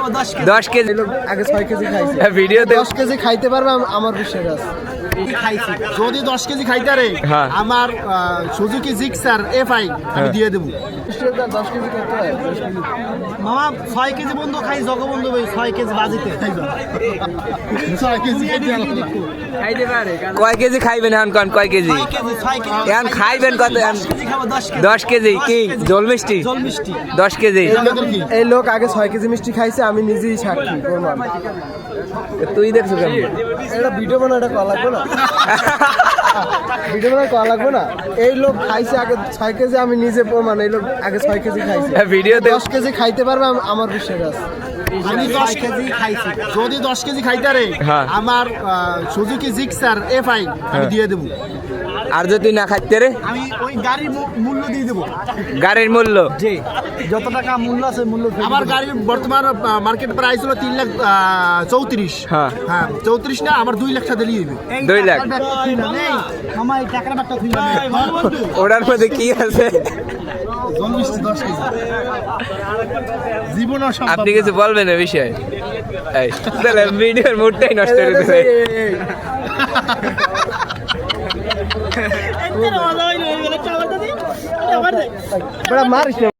10 KG আগে 6 KG খাইছে ভিডিওতে 10 কেজি খাইতে পারবে আমার বিশ্বাস আছে। খাইছি যদি 10 কেজি খাইতারে হ্যাঁ। আমার সুজুকি জিক্সার এফআই আমি দিয়ে দেবো। 10 কেজি খাইতে হয় 10 কেজি। মামা 6 কেজি বন্ধু খাই জগবন্ধু ভাই 6 কেজি বাজিতে 6 কেজি খাইতে পারে কয় কেজি খাইবেন এখন কোন কয় কেজি 6 কেজি এখন খাইবেন কত 10 কেজি খাবো 10 কেজি 10 কেজি কি জল মিষ্টি জল মিষ্টি 10 কেজি এই লোক আগে 6 কেজি মিষ্টি খাইছে আমি নিজেই সাক্ষী প্রমাণ। তুই দেখছো কেমন এটা ভিডিও বানা এটা করা লাগবে না ভিডিও বানা করা লাগবে না। এই লোক খাইছে আগে 6 কেজি আমি নিজে প্রমাণ। এই লোক আগে 6 কেজি খাইছে ভিডিওতে 10 কেজি খাইতে পারবে আমার বিশ্বাস আছে। আমি 10 কেজি খাইছি যদি 10 কেজি খাইতারে হ্যাঁ। আমার সুজুকি জিক্সার এফআই আমি দিয়ে দেবো। আর যদি না খাইতে রে আমি ওই গাড়ির মূল্য দিয়ে দেবো। গাড়ির মূল্য জি যত টাকা মূল্য আছে মূল্য আমার গাড়ির বর্তমান মার্কেট প্রাইস হলো 3,34,000। হ্যাঁ। হ্যাঁ 34 না আমার 2 লাখ টাকা দিয়ে দিবে। 2 লাখ মামা এই টাকার ব্যাগটা খুলে ওটার মধ্যে কি আছে জল মিষ্টি 10 কেজি জীবন আপনি কিছু বলবেন এই বিষয়ে এই তাহলে ভিডিওর মুডটাই নষ্ট করে দিবে বড় মারিস না।